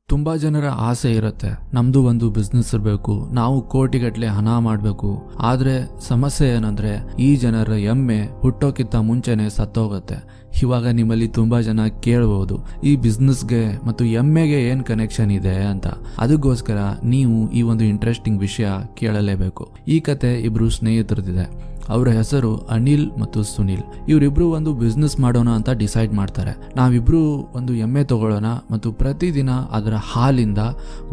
ತುಂಬ ಜನರ ಆಸೆ ಇರುತ್ತೆ, ನಮ್ಮದು ಒಂದು ಬಿಸ್ನೆಸ್ ಇರಬೇಕು, ನಾವು ಕೋಟಿಗಟ್ಟಲೆ ಹಣ ಮಾಡಬೇಕು. ಆದರೆ ಸಮಸ್ಯೆ ಏನಂದ್ರೆ ಈ ಜನರ ಎಮ್ಮೆ ಹುಟ್ಟೋಕ್ಕಿಂತ ಮುಂಚೆನೆ ಸತ್ತೋಗುತ್ತೆ. ಇವಾಗ ನಿಮ್ಮಲ್ಲಿ ತುಂಬಾ ಜನ ಕೇಳಬಹುದು, ಈ ಬಿಸ್ನೆಸ್ಗೆ ಮತ್ತು ಎಮ್ಮೆಗೆ ಏನ್ ಕನೆಕ್ಷನ್ ಇದೆ ಅಂತ. ಅದಕ್ಕೋಸ್ಕರ ನೀವು ಈ ಒಂದು ಇಂಟ್ರೆಸ್ಟಿಂಗ್ ವಿಷಯ ಕೇಳಲೇಬೇಕು. ಈ ಕತೆ ಇಬ್ರು ಸ್ನೇಹಿತರದಿದೆ. ಅವರ ಹೆಸರು ಅನಿಲ್ ಮತ್ತು ಸುನಿಲ್. ಇವರಿಬ್ರು ಒಂದು ಬಿಸ್ನೆಸ್ ಮಾಡೋಣ ಅಂತ ಡಿಸೈಡ್ ಮಾಡ್ತಾರೆ. ನಾವಿಬ್ರು ಒಂದು ಎಮ್ಮೆ ತಗೊಳ್ಳೋಣ ಮತ್ತು ಪ್ರತಿದಿನ ಅದರ ಹಾಲಿಂದ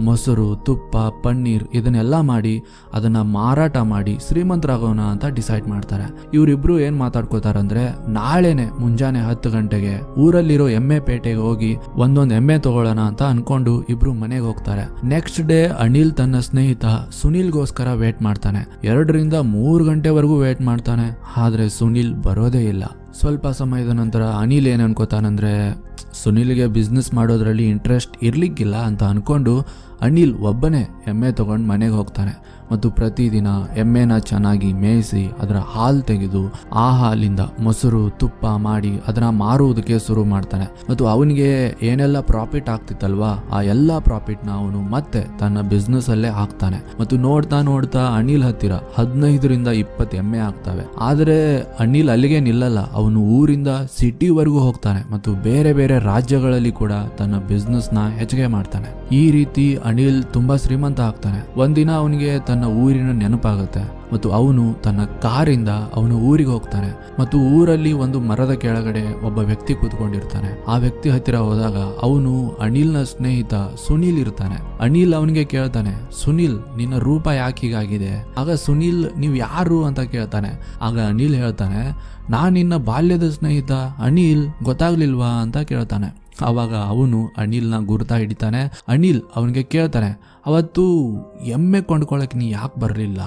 ಮೊಸರು, ತುಪ್ಪ, ಪನ್ನೀರ್ ಇದನ್ನೆಲ್ಲ ಮಾಡಿ ಅದನ್ನ ಮಾರಾಟ ಮಾಡಿ ಶ್ರೀಮಂತರಾಗೋಣ ಅಂತ ಡಿಸೈಡ್ ಮಾಡ್ತಾರೆ. ಇವರಿಬ್ರು ಏನ್ ಮಾತಾಡ್ಕೋತಾರಂದ್ರೆ, ನಾಳೆನೆ ಮುಂಜಾನೆ 10 ಗಂಟೆಗೆ ಊರಲ್ಲಿರೋ ಎಮ್ಮೆ ಪೇಟೆಗೆ ಹೋಗಿ ಒಂದೊಂದು ಎಮ್ಮೆ ತಗೊಳ್ಳೋಣ ಅಂತ ಅನ್ಕೊಂಡು ಇಬ್ರು ಮನೆಗೆ ಹೋಗ್ತಾರೆ. ನೆಕ್ಸ್ಟ್ ಡೇ ಅನಿಲ್ ತನ್ನ ಸ್ನೇಹಿತ ಸುನಿಲ್ಗೋಸ್ಕರ ವೇಟ್ ಮಾಡ್ತಾನೆ. 2 ರಿಂದ 3 ಗಂಟೆವರೆಗೂ ವೇಟ್ ಮಾಡ್ತಾನೆ. ಆದ್ರೆ ಸುನಿಲ್ ಬರೋದೇ ಇಲ್ಲ. ಸ್ವಲ್ಪ ಸಮಯದ ನಂತರ ಅನಿಲ್ ಏನ್ ಅನ್ಕೋತಾನಂದ್ರೆ, ಸುನಿಲ್ಗೆ ಬಿಸ್ನೆಸ್ ಮಾಡೋದ್ರಲ್ಲಿ ಇಂಟ್ರೆಸ್ಟ್ ಇರ್ಲಿಕ್ಕಿಲ್ಲ ಅಂತ ಅನ್ಕೊಂಡು ಅನಿಲ್ ಒಬ್ಬನೇ ಎಮ್ಮೆ ತಗೊಂಡು ಮನೆಗೆ ಹೋಗ್ತಾನೆ ಮತ್ತು ಪ್ರತಿದಿನ ಎಮ್ಮೆನ ಚೆನ್ನಾಗಿ ಮೇಯಿಸಿ ಅದರ ಹಾಲು ತೆಗೆದು ಆ ಹಾಲಿಂದ ಮೊಸರು, ತುಪ್ಪ ಮಾಡಿ ಅದನ್ನ ಮಾರುವುದಕ್ಕೆ ಶುರು ಮಾಡ್ತಾನೆ. ಮತ್ತು ಅವನಿಗೆ ಏನೆಲ್ಲ ಪ್ರಾಫಿಟ್ ಆಗ್ತಿತ್ತಲ್ವಾ, ಆ ಎಲ್ಲ ಪ್ರಾಫಿಟ್ನ ಅವನು ಮತ್ತೆ ತನ್ನ ಬಿಸ್ನೆಸ್ ಅಲ್ಲೇ ಹಾಕ್ತಾನೆ. ಮತ್ತು ನೋಡ್ತಾ ನೋಡ್ತಾ ಅನಿಲ್ ಹತ್ತಿರ 15 ರಿಂದ 20 ಎಮ್ಮೆ ಆಗ್ತವೆ. ಆದರೆ ಅನಿಲ್ ಅಲ್ಲಿಗೆ ನಿಲ್ಲಲ್ಲ. ಅವನು ಊರಿಂದ ಸಿಟಿವರೆಗೂ ಹೋಗ್ತಾನೆ ಮತ್ತು ಬೇರೆ ಬೇರೆ ರಾಜ್ಯಗಳಲ್ಲಿ ಕೂಡ ತನ್ನ ಬಿಸ್ನೆಸ್ ನ ಹೆಚ್ಚಿಗೆ ಮಾಡ್ತಾನೆ. ಈ ರೀತಿ ಅನಿಲ್ ತುಂಬಾ ಶ್ರೀಮಂತ ಆಗ್ತಾನೆ. ಒಂದಿನ ಅವನಿಗೆ ತನ್ನ ಊರಿನ ನೆನಪಾಗುತ್ತೆ ಮತ್ತು ಅವನು ತನ್ನ ಕಾರಿಂದ ಅವನು ಊರಿಗೆ ಹೋಗ್ತಾನೆ. ಮತ್ತು ಊರಲ್ಲಿ ಒಂದು ಮರದ ಕೆಳಗಡೆ ಒಬ್ಬ ವ್ಯಕ್ತಿ ಕೂತ್ಕೊಂಡಿರ್ತಾನೆ. ಆ ವ್ಯಕ್ತಿ ಹತ್ತಿರ ಹೋದಾಗ ಅವನು ಅನಿಲ್ನ ಸ್ನೇಹಿತ ಸುನಿಲ್ ಇರ್ತಾನೆ. ಅನಿಲ್ ಅವನಿಗೆ ಕೇಳ್ತಾನೆ, ಸುನಿಲ್ ನಿನ್ನ ರೂಪ ಯಾಕೆ ಹೀಗಾಗಿದೆ? ಆಗ ಸುನಿಲ್ ನೀವು ಯಾರು ಅಂತ ಕೇಳ್ತಾನೆ. ಆಗ ಅನಿಲ್ ಹೇಳ್ತಾನೆ, ನಾನು ನಿನ್ನ ಬಾಲ್ಯದ ಸ್ನೇಹಿತ ಅನಿಲ್, ಗೊತ್ತಾಗ್ಲಿಲ್ವಾ ಅಂತ ಕೇಳ್ತಾನೆ. ಆವಾಗ ಅವನು ಅನಿಲ್ನ ಗುರ್ತಾ ಹಿಡಿತಾನೆ. ಅನಿಲ್ ಅವನಿಗೆ ಕೇಳ್ತಾನೆ, ಅವತ್ತು ಎಮ್ಮೆ ಕೊಂಡ್ಕೊಳಕ್ ನೀ ಯಾಕೆ ಬರಲಿಲ್ಲ?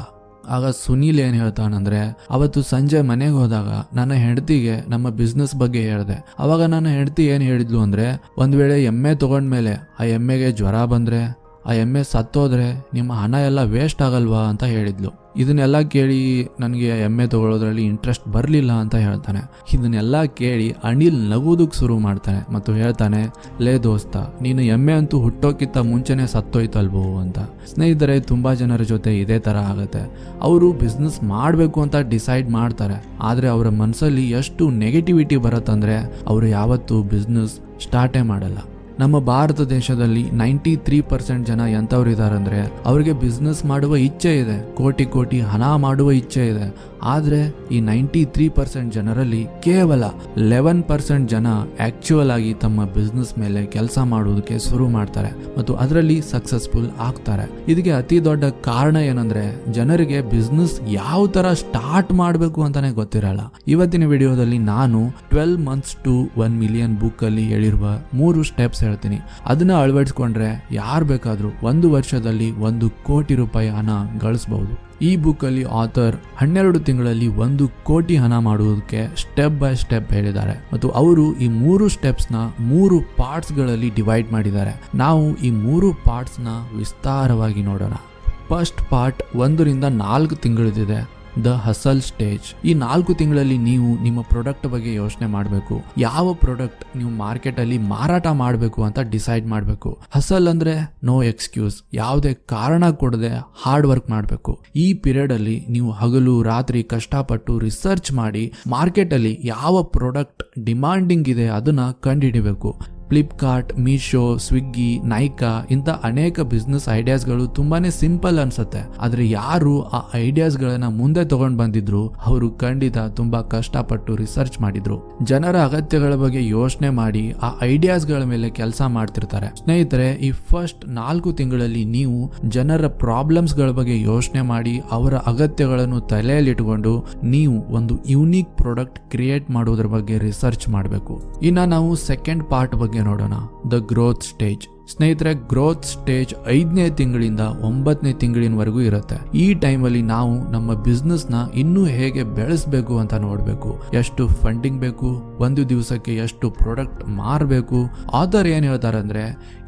ಆಗ ಸುನೀಲ್ ಏನ್ ಹೇಳ್ತಾನಂದ್ರೆ, ಅವತ್ತು ಸಂಜೆ ಮನೆಗೆ ಹೋದಾಗ ನನ್ನ ಹೆಂಡತಿಗೆ ನಮ್ಮ ಬಿಸ್ನೆಸ್ ಬಗ್ಗೆ ಹೇಳಿದೆ. ಅವಾಗ ನನ್ನ ಹೆಂಡತಿ ಏನ್ ಹೇಳಿದ್ಲು ಅಂದ್ರೆ, ಒಂದ್ ವೇಳೆ ಎಮ್ಮೆ ತಗೊಂಡ್ಮೇಲೆ ಆ ಎಮ್ಮೆಗೆ ಜ್ವರ ಬಂದ್ರೆ, ಆ ಎಮ್ಮೆ ಸತ್ತೋದ್ರೆ ನಿಮ್ಮ ಹಣ ಎಲ್ಲ ವೇಸ್ಟ್ ಆಗಲ್ವಾ ಅಂತ ಹೇಳಿದ್ಲು. ಇದನ್ನೆಲ್ಲ ಕೇಳಿ ನನಗೆ ಎಮ್ಮೆ ತಗೊಳ್ಳೋದ್ರಲ್ಲಿ ಇಂಟ್ರೆಸ್ಟ್ ಬರಲಿಲ್ಲ ಅಂತ ಹೇಳ್ತಾನೆ. ಇದನ್ನೆಲ್ಲ ಕೇಳಿ ಅನಿಲ್ ನಗೋದಕ್ಕೆ ಶುರು ಮಾಡ್ತಾನೆ ಮತ್ತು ಹೇಳ್ತಾನೆ, ಲೇ ದೋಸ್ತ, ನೀನು ಎಮ್ಮೆ ಅಂತೂ ಹುಟ್ಟೋಕ್ಕಿಂತ ಮುಂಚೆನೆ ಸತ್ತೋಯ್ತಲ್ವೋ ಅಂತ. ಸ್ನೇಹಿತರೆ, ತುಂಬಾ ಜನರ ಜೊತೆ ಇದೇ ತರ ಆಗುತ್ತೆ. ಅವರು ಬಿಸ್ನೆಸ್ ಮಾಡಬೇಕು ಅಂತ ಡಿಸೈಡ್ ಮಾಡ್ತಾರೆ, ಆದ್ರೆ ಅವರ ಮನಸ್ಸಲ್ಲಿ ಎಷ್ಟು ನೆಗೆಟಿವಿಟಿ ಬರುತ್ತಂದ್ರೆ ಅವರು ಯಾವತ್ತೂ ಬಿಸ್ನೆಸ್ ಸ್ಟಾರ್ಟೇ ಮಾಡಲ್ಲ. ನಮ್ಮ ಭಾರತ ದೇಶದಲ್ಲಿ 93% ಜನ ಎಂಥವ್ರು ಇದಾರಂದ್ರೆ, ಅವ್ರಿಗೆ ಬಿಸ್ನೆಸ್ ಮಾಡುವ ಇಚ್ಛೆ ಇದೆ, ಕೋಟಿ ಕೋಟಿ ಹಣ ಮಾಡುವ ಇಚ್ಛೆ ಇದೆ. ಆದ್ರೆ ಈ 93% ಜನರಲ್ಲಿ ಕೇವಲ 11% ಜನ ಆಕ್ಚುಯಲ್ ಆಗಿ ತಮ್ಮ ಬಿಸ್ನೆಸ್ ಮೇಲೆ ಕೆಲಸ ಮಾಡುವುದಕ್ಕೆ ಶುರು ಮಾಡ್ತಾರೆ ಮತ್ತು ಅದರಲ್ಲಿ ಸಕ್ಸಸ್ಫುಲ್ ಆಗ್ತಾರೆ. ಇದಕ್ಕೆ ಅತಿ ದೊಡ್ಡ ಕಾರಣ ಏನಂದ್ರೆ, ಜನರಿಗೆ ಬಿಸ್ನೆಸ್ ಯಾವ ತರ ಸ್ಟಾರ್ಟ್ ಮಾಡಬೇಕು ಅಂತಾನೆ ಗೊತ್ತಿರಲ್ಲ. ಇವತ್ತಿನ ವಿಡಿಯೋದಲ್ಲಿ ನಾನು 12 months to 1 million ಬುಕ್ ಅಲ್ಲಿ ಹೇಳಿರುವ 3 ಸ್ಟೆಪ್ಸ್ ಹೇಳ್ತೀನಿ. ಅದನ್ನ ಅಳವಡಿಸ್ಕೊಂಡ್ರೆ ಯಾರು ಬೇಕಾದ್ರೂ 1 ವರ್ಷದಲ್ಲಿ 1 ಕೋಟಿ ರೂಪಾಯಿ ಹಣ ಗಳಿಸಬಹುದು. ಈ ಬುಕ್ ಅಲ್ಲಿ ಆಥರ್ 12 ತಿಂಗಳಲ್ಲಿ 1 ಕೋಟಿ ಹಣ ಮಾಡುವುದಕ್ಕೆ ಸ್ಟೆಪ್ ಬೈ ಸ್ಟೆಪ್ ಹೇಳಿದ್ದಾರೆ ಮತ್ತು ಅವರು ಈ 3 ಸ್ಟೆಪ್ಸ್ ನ 3 ಪಾರ್ಟ್ಸ್ ಗಳಲ್ಲಿ ಡಿವೈಡ್ ಮಾಡಿದ್ದಾರೆ. ನಾವು ಈ 3 ಪಾರ್ಟ್ಸ್ ನ ವಿಸ್ತಾರವಾಗಿ ನೋಡೋಣ. ಫಸ್ಟ್ ಪಾರ್ಟ್ 1 ರಿಂದ 4 ತಿಂಗಳದಿದೆ, ದ ಹಸಲ್ ಸ್ಟೇಜ್. ಈ 4 ತಿಂಗಳಲ್ಲಿ ನೀವು ನಿಮ್ಮ ಪ್ರಾಡಕ್ಟ್ ಬಗ್ಗೆ ಯೋಚನೆ ಮಾಡಬೇಕು. ಯಾವ ಪ್ರಾಡಕ್ಟ್ ನೀವು ಮಾರ್ಕೆಟ್ ಅಲ್ಲಿ ಮಾರಾಟ ಮಾಡಬೇಕು ಅಂತ ಡಿಸೈಡ್ ಮಾಡಬೇಕು. ಹಸಲ್ ಅಂದ್ರೆ ನೋ ಎಕ್ಸ್ಕ್ಯೂಸ್, ಯಾವುದೇ ಕಾರಣ ಕೊಡದೆ ಹಾರ್ಡ್ ವರ್ಕ್ ಮಾಡಬೇಕು. ಈ ಪೀರಿಯಡ್ ಅಲ್ಲಿ ನೀವು ಹಗಲು ರಾತ್ರಿ ಕಷ್ಟಪಟ್ಟು ರಿಸರ್ಚ್ ಮಾಡಿ ಮಾರ್ಕೆಟ್ ಅಲ್ಲಿ ಯಾವ ಪ್ರಾಡಕ್ಟ್ ಡಿಮಾಂಡಿಂಗ್ ಇದೆ ಅದನ್ನ ಕಂಡುಹಿಡಿಬೇಕು. ಫ್ಲಿಪ್ಕಾರ್ಟ್, ಮೀಶೋ, ಸ್ವಿಗ್ಗಿ, ನೈಕಾ ಇಂಥ ಅನೇಕ ಬಿಸ್ನೆಸ್ ಐಡಿಯಾಸ್ಗಳು ತುಂಬಾನೇ ಸಿಂಪಲ್ ಅನ್ಸುತ್ತೆ. ಆದ್ರೆ ಯಾರು ಆ ಐಡಿಯಾಸ್ಗಳನ್ನ ಮುಂದೆ ತಗೊಂಡ್ ಬಂದಿದ್ರು ಅವರು ಖಂಡಿತ ತುಂಬಾ ಕಷ್ಟಪಟ್ಟು ರಿಸರ್ಚ್ ಮಾಡಿದ್ರು. ಜನರ ಅಗತ್ಯಗಳ ಬಗ್ಗೆ ಯೋಚನೆ ಮಾಡಿ ಆ ಐಡಿಯಾಸ್ಗಳ ಮೇಲೆ ಕೆಲಸ ಮಾಡ್ತಿರ್ತಾರೆ. ಸ್ನೇಹಿತರೆ, ಈ ಫಸ್ಟ್ 4 ತಿಂಗಳಲ್ಲಿ ನೀವು ಜನರ ಪ್ರಾಬ್ಲಮ್ಸ್ ಗಳ ಬಗ್ಗೆ ಯೋಚನೆ ಮಾಡಿ ಅವರ ಅಗತ್ಯಗಳನ್ನು ತಲೆಯಲ್ಲಿಟ್ಟುಕೊಂಡು ನೀವು ಒಂದು ಯೂನಿಕ್ ಪ್ರಾಡಕ್ಟ್ ಕ್ರಿಯೇಟ್ ಮಾಡೋದ್ರ ಬಗ್ಗೆ ರಿಸರ್ಚ್ ಮಾಡಬೇಕು. ಇನ್ನ ನಾವು ಸೆಕೆಂಡ್ ಪಾರ್ಟ್ ಬಗ್ಗೆ ನೋಡೋಣ, ದ ಗ್ರೋತ್ ಸ್ಟೇಜ್. ಸ್ನೇಹಿತರೆ, ಗ್ರೋತ್ ಸ್ಟೇಜ್ 5ನೇ ತಿಂಗಳಿಂದ 9ನೇ ತಿಂಗಳಿನವರೆಗೂ ಇರುತ್ತೆ. ಈ ಟೈಮಲ್ಲಿ ನಾವು ನಮ್ಮ ಬಿಸ್ನೆಸ್ ನ ಇನ್ನೂ ಹೇಗೆ ಬೆಳೆಸಬೇಕು ಅಂತ ನೋಡ್ಬೇಕು. ಎಷ್ಟು ಫಂಡಿಂಗ್ ಬೇಕು, ಒಂದು ದಿವಸಕ್ಕೆ ಎಷ್ಟು ಪ್ರಾಡಕ್ಟ್ ಮಾರಬೇಕು. ಆಥರ್ ಏನ್ ಹೇಳ್ತಾರೆ ಅಂದ್ರೆ,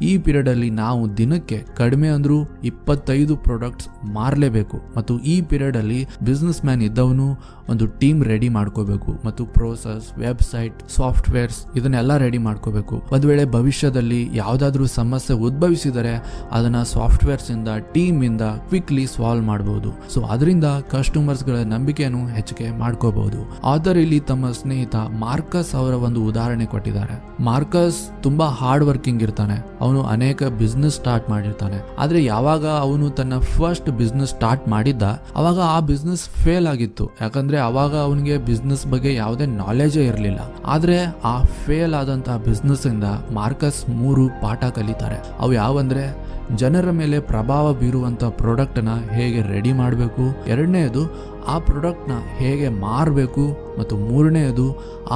ಈ ಪೀರಿಯಡ್ ಅಲ್ಲಿ ನಾವು ದಿನಕ್ಕೆ ಕಡಿಮೆ ಅಂದ್ರೂ 25 ಪ್ರಾಡಕ್ಟ್ಸ್ ಮಾರಲೇಬೇಕು. ಮತ್ತು ಈ ಪೀರಿಯಡ್ ಅಲ್ಲಿ ಬಿಸ್ನೆಸ್ ಮ್ಯಾನ್ ಇದ್ದವನು ಒಂದು ಟೀಮ್ ರೆಡಿ ಮಾಡ್ಕೋಬೇಕು ಮತ್ತು ಪ್ರೋಸೆಸ್, ವೆಬ್ಸೈಟ್, ಸಾಫ್ಟ್ವೇರ್ಸ್ ಇದನ್ನೆಲ್ಲ ರೆಡಿ ಮಾಡ್ಕೋಬೇಕು. ಒಂದ್ ವೇಳೆ ಭವಿಷ್ಯದಲ್ಲಿ ಯಾವ್ದಾದ್ರೂ ಸಮಸ್ಯೆ ಉದ್ಭವಿಸಿದರೆ ಅದನ್ನ ಸಾಫ್ಟ್ವೇರ್ಸ್ ಇಂದ ಟೀಮ್ ಇಂದ ಕ್ವಿಕ್ಲಿ ಸಾಲ್ವ್ ಮಾಡಬಹುದು. ಸೊ ಅದರಿಂದ ಕಸ್ಟಮರ್ಸ್ ಗಳ ನಂಬಿಕೆಯನ್ನು ಹೆಚ್ಚಿಗೆ ಮಾಡ್ಕೋಬಹುದು. ಆದರ್ ಇಲ್ಲಿ ತಮ್ಮ ಸ್ನೇಹಿತ ಮಾರ್ಕಸ್ ಅವರ ಒಂದು ಉದಾಹರಣೆ ಕೊಟ್ಟಿದ್ದಾರೆ. ಮಾರ್ಕಸ್ ತುಂಬಾ ಹಾರ್ಡ್ ವರ್ಕಿಂಗ್ ಇರ್ತಾನೆ. ಅವನು ಅನೇಕ ಬಿಸ್ನೆಸ್ ಸ್ಟಾರ್ಟ್ ಮಾಡಿರ್ತಾನೆ. ಆದ್ರೆ ಯಾವಾಗ ಅವನು ತನ್ನ ಫಸ್ಟ್ ಬಿಸ್ನೆಸ್ ಸ್ಟಾರ್ಟ್ ಮಾಡಿದ್ದ ಅವಾಗ ಆ ಬಿಸ್ನೆಸ್ ಫೇಲ್ ಆಗಿತ್ತು. ಯಾಕಂದ್ರೆ ಅವಾಗ ಅವನಿಗೆ ಬಿಸ್ನೆಸ್ ಬಗ್ಗೆ ಯಾವುದೇ ನಾಲೆಜೇ ಇರಲಿಲ್ಲ. ಆದ್ರೆ ಆ ಫೇಲ್ ಆದಂತಹ ಬಿಸ್ನೆಸ್ ಇಂದ ಮಾರ್ಕಸ್ 3 ಪಾಠ ಕಲಿತಾರೆ. ಅವು ಯಾವಂದ್ರೆ ಜನರ ಮೇಲೆ ಪ್ರಭಾವ ಬೀರುವಂತ ಪ್ರಾಡಕ್ಟ್ ನ ಹೇಗೆ ರೆಡಿ ಮಾಡಬೇಕು, ಎರಡನೇದು ಆ ಪ್ರಾಡಕ್ಟ್ ನ ಹೇಗೆ ಮಾರಬೇಕು, ಮತ್ತು ಮೂರನೇದು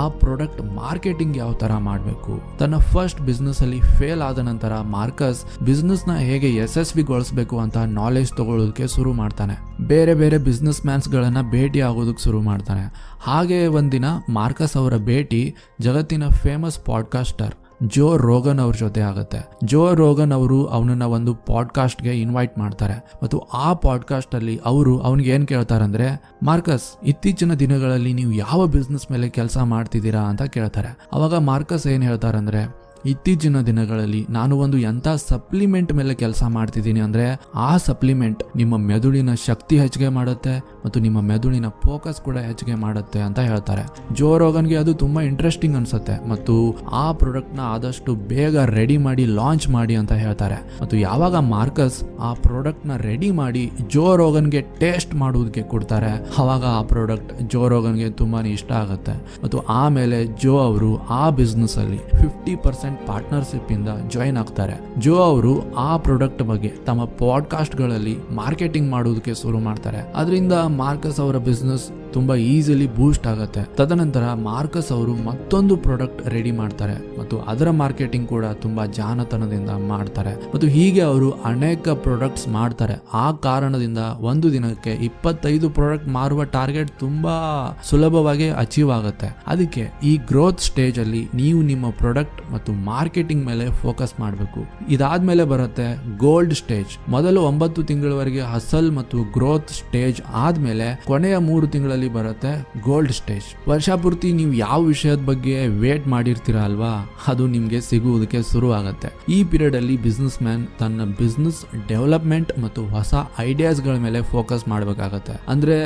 ಆ ಪ್ರಾಡಕ್ಟ್ ಮಾರ್ಕೆಟಿಂಗ್ ಯಾವ ತರ ಮಾಡಬೇಕು. ತನ್ನ ಫಸ್ಟ್ ಬಿಸ್ನೆಸ್ ಅಲ್ಲಿ ಫೇಲ್ ಆದ ನಂತರ ಮಾರ್ಕಸ್ ಬಿಸ್ನೆಸ್ ನ ಹೇಗೆ ಯಶಸ್ವಿಗೊಳಿಸಬೇಕು ಅಂತ ನಾಲೆಜ್ ತಗೊಳ್ಳೋದಕ್ಕೆ ಶುರು ಮಾಡ್ತಾನೆ. ಬೇರೆ ಬೇರೆ ಬಿಸ್ನೆಸ್ ಮ್ಯಾನ್ಸ್ ಗಳನ್ನ ಭೇಟಿ ಆಗೋದಕ್ಕೆ ಶುರು ಮಾಡ್ತಾನೆ. ಹಾಗೆ ಒಂದಿನ ಮಾರ್ಕಸ್ ಅವರ ಭೇಟಿ ಜಗತ್ತಿನ ಫೇಮಸ್ ಪಾಡ್ಕಾಸ್ಟರ್ ಜೋ ರೋಗನ್ ಅವ್ರ ಜೊತೆ ಆಗುತ್ತೆ. ಜೋ ರೋಗನ್ ಅವರು ಅವನನ್ನ ಒಂದು ಪಾಡ್ಕಾಸ್ಟ್ಗೆ ಇನ್ವೈಟ್ ಮಾಡ್ತಾರೆ ಮತ್ತು ಆ ಪಾಡ್ಕಾಸ್ಟ್ ಅಲ್ಲಿ ಅವರು ಅವನಿಗೆ ಏನ್ ಕೇಳ್ತಾರಂದ್ರೆ, ಮಾರ್ಕಸ್ ಇತ್ತೀಚಿನ ದಿನಗಳಲ್ಲಿ ನೀವು ಯಾವ ಬಿಸ್ನೆಸ್ ಮೇಲೆ ಕೆಲಸ ಮಾಡ್ತಿದ್ದೀರಾ ಅಂತ ಕೇಳ್ತಾರೆ. ಅವಾಗ ಮಾರ್ಕಸ್ ಏನ್ ಹೇಳ್ತಾರಂದ್ರೆ, ಇತ್ತೀಚಿನ ದಿನಗಳಲ್ಲಿ ನಾನು ಒಂದು ಎಂಥ ಸಪ್ಲಿಮೆಂಟ್ ಮೇಲೆ ಕೆಲಸ ಮಾಡ್ತಿದ್ದೀನಿ ಅಂದ್ರೆ ಆ ಸಪ್ಲಿಮೆಂಟ್ ನಿಮ್ಮ ಮೆದುಳಿನ ಶಕ್ತಿ ಹೆಚ್ಚಿಗೆ ಮಾಡುತ್ತೆ ಮತ್ತು ನಿಮ್ಮ ಮೆದುಳಿನ ಫೋಕಸ್ ಕೂಡ ಹೆಚ್ಚಿಗೆ ಮಾಡುತ್ತೆ ಅಂತ ಹೇಳ್ತಾರೆ. ಜೋ ರೋಗನ್ಗೆ ಅದು ತುಂಬಾ ಇಂಟ್ರೆಸ್ಟಿಂಗ್ ಅನ್ಸುತ್ತೆ ಮತ್ತು ಆ ಪ್ರಾಡಕ್ಟ್ ನ ಆದಷ್ಟು ಬೇಗ ರೆಡಿ ಮಾಡಿ ಲಾಂಚ್ ಮಾಡಿ ಅಂತ ಹೇಳ್ತಾರೆ. ಮತ್ತು ಯಾವಾಗ ಮಾರ್ಕಸ್ ಆ ಪ್ರಾಡಕ್ಟ್ ನ ರೆಡಿ ಮಾಡಿ ಜೋ ರೋಗನ್ಗೆ ಟೇಸ್ಟ್ ಮಾಡುವುದಕ್ಕೆ ಕೊಡ್ತಾರೆ, ಅವಾಗ ಆ ಪ್ರಾಡಕ್ಟ್ ಜೋ ರೋಗನ್ಗೆ ತುಂಬಾನೇ ಇಷ್ಟ ಆಗುತ್ತೆ. ಮತ್ತು ಆಮೇಲೆ ಜೋ ಅವರು ಆ ಬಿಸ್ನೆಸ್ ಅಲ್ಲಿ 50% ಪಾರ್ಟ್ನರ್ಶಿಪ್ ಇಂದ ಜಾಯಿನ್ ಆಗ್ತಾರೆ. ಜೋ ಅವರು ಆ ಪ್ರಾಡಕ್ಟ್ ಬಗ್ಗೆ ತಮ್ಮ ಪಾಡ್ಕಾಸ್ಟ್ ಗಳಲ್ಲಿ ಮಾರ್ಕೆಟಿಂಗ್ ಮಾಡುವುದಕ್ಕೆ ಶುರು ಮಾಡ್ತಾರೆ. ಅದರಿಂದ ಮಾರ್ಕಸ್ ಅವರ ಬಿಸ್ನೆಸ್ ತುಂಬಾ ಈಸಿಲಿ ಬೂಸ್ಟ್ ಆಗುತ್ತೆ. ತದನಂತರ ಮಾರ್ಕಸ್ ಅವರು ಮತ್ತೊಂದು ಪ್ರಾಡಕ್ಟ್ ರೆಡಿ ಮಾಡ್ತಾರೆ ಮತ್ತು ಅದರ ಮಾರ್ಕೆಟಿಂಗ್ ಕೂಡ ತುಂಬಾ ಜಾಣತನದಿಂದ ಮಾಡ್ತಾರೆ. ಮತ್ತು ಹೀಗೆ ಅವರು ಅನೇಕ ಪ್ರಾಡಕ್ಟ್ಸ್ ಮಾಡ್ತಾರೆ. ಆ ಕಾರಣದಿಂದ ಒಂದು ದಿನಕ್ಕೆ 25 ಪ್ರಾಡಕ್ಟ್ ಮಾರುವ ಟಾರ್ಗೆಟ್ ತುಂಬಾ ಸುಲಭವಾಗಿ ಅಚೀವ್ ಆಗುತ್ತೆ. ಅದಕ್ಕೆ ಈ ಗ್ರೋತ್ ಸ್ಟೇಜ್ ಅಲ್ಲಿ ನೀವು ನಿಮ್ಮ ಪ್ರಾಡಕ್ಟ್ ಮತ್ತು ಮಾರ್ಕೆಟಿಂಗ್ ಮೇಲೆ ಫೋಕಸ್ ಮಾಡಬೇಕು. ಇದಾದ್ಮೇಲೆ ಬರುತ್ತೆ ಗೋಲ್ಡ್ ಸ್ಟೇಜ್. ಮೊದಲು 9 ತಿಂಗಳವರೆಗೆ ಹಸಲ್ ಮತ್ತು ಗ್ರೋತ್ ಸ್ಟೇಜ್ ಆದ್ಮೇಲೆ ಕೊನೆಯ 3 ತಿಂಗಳಲ್ಲಿ ಬರುತ್ತೆ ಗೋಲ್ಡ್ ಸ್ಟೇಜ್. ವರ್ಷ ಪೂರ್ತಿ ನೀವು ಯಾವ ವಿಷಯದ ಬಗ್ಗೆ ವೇಟ್ ಮಾಡಿರ್ತೀರಾ ಅಲ್ವಾ, ಅದು ನಿಮ್ಗೆ ಸಿಗುವುದಕ್ಕೆ ಶುರು ಆಗುತ್ತೆ. ಈ ಪೀರಿಯಡ್ ಅಲ್ಲಿ ಬಿಸ್ನೆಸ್ ಮ್ಯಾನ್ ತನ್ನ ಬಿಸ್ನೆಸ್ ಡೆವಲಪ್ಮೆಂಟ್ ಮತ್ತು ಹೊಸ ಐಡಿಯಾಸ್ ಗಳ ಮೇಲೆ ಫೋಕಸ್ ಮಾಡಬೇಕಾಗತ್ತೆ. ಅಂದ್ರೆ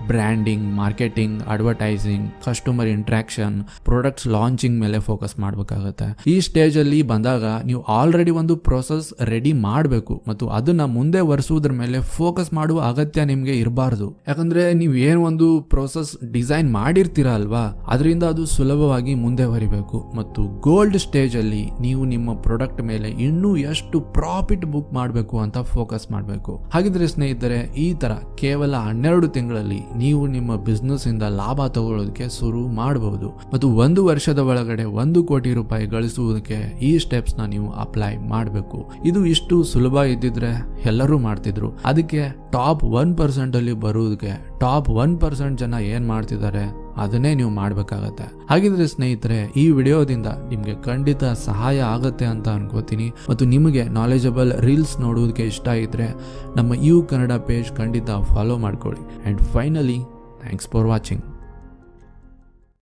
branding, marketing, advertising, customer interaction, products launching ಮೇಲೆ ಫೋಕಸ್ ಮಾಡಬೇಕಾಗತ್ತೆ. ಈ ಸ್ಟೇಜ್ ಅಲ್ಲಿ ಬಂದಾಗ ನೀವು ಆಲ್ರೆಡಿ ಒಂದು ಪ್ರೋಸೆಸ್ ರೆಡಿ ಮಾಡಬೇಕು ಮತ್ತು ಅದನ್ನ ಮುಂದೆ ವರ್ಷುವುದ್ರ ಮೇಲೆ ಫೋಕಸ್ ಮಾಡುವ ಅಗತ್ಯ ನಿಮ್ಗೆ ಇರಬಾರ್ದು. ಯಾಕಂದ್ರೆ ನೀವು ಏನ್ ಒಂದು ಪ್ರೋಸೆಸ್ ಡಿಸೈನ್ ಮಾಡಿರ್ತೀರಾ ಅಲ್ವಾ, ಅದರಿಂದ ಅದು ಸುಲಭವಾಗಿ ಮುಂದೆ ಬರಿಬೇಕು. ಮತ್ತು ಗೋಲ್ಡ್ ಸ್ಟೇಜ್ ಅಲ್ಲಿ ನೀವು ನಿಮ್ಮ ಪ್ರಾಡಕ್ಟ್ ಮೇಲೆ ಇನ್ನೂ ಎಷ್ಟು ಪ್ರಾಫಿಟ್ ಬುಕ್ ಮಾಡಬೇಕು ಅಂತ ಫೋಕಸ್ ಮಾಡಬೇಕು. ಹಾಗಿದ್ರೆ ಸ್ನೇಹಿತರೆ, ಈ ತರ ಕೇವಲ 12 ತಿಂಗಳಲ್ಲಿ ನೀವು ನಿಮ್ಮ ಬಿಸ್ನೆಸ್ ಇಂದ ಲಾಭ ತಗೊಳ್ಳೋದಕ್ಕೆ ಶುರು ಮಾಡಬಹುದು ಮತ್ತು 1 ವರ್ಷದ ಒಳಗಡೆ 1 ಕೋಟಿ ರೂಪಾಯಿ ಗಳಿಸುವುದಕ್ಕೆ ಈ ಸ್ಟೆಪ್ಸ್ ನ ನೀವು ಅಪ್ಲೈ ಮಾಡಬೇಕು. ಇದು ಇಷ್ಟು ಸುಲಭ ಇದ್ದಿದ್ರೆ ಎಲ್ಲರೂ ಮಾಡ್ತಿದ್ರು. ಅದಕ್ಕೆ ಟಾಪ್ 1% ಅಲ್ಲಿ ಬರುವುದಕ್ಕೆ ಟಾಪ್ 1% ಜನ ಏನ್ ಮಾಡ್ತಿದ್ದಾರೆ ಅದನ್ನೇ ನೀವು ಮಾಡಬೇಕಾಗತ್ತೆ. ಹಾಗಿದ್ರೆ ಸ್ನೇಹಿತರೆ, ಈ ವಿಡಿಯೋದಿಂದ ನಿಮ್ಗೆ ಖಂಡಿತ ಸಹಾಯ ಆಗತ್ತೆ ಅಂತ ಅನ್ಕೋತೀನಿ. ಮತ್ತು ನಿಮಗೆ ನಾಲೆಜಬಲ್ ರೀಲ್ಸ್ ನೋಡುವುದಕ್ಕೆ ಇಷ್ಟ ಇದ್ರೆ ನಮ್ಮ ಯು ಕನ್ನಡ ಪೇಜ್ ಖಂಡಿತ ಫಾಲೋ ಮಾಡ್ಕೊಳ್ಳಿ. And finally, thanks for watching.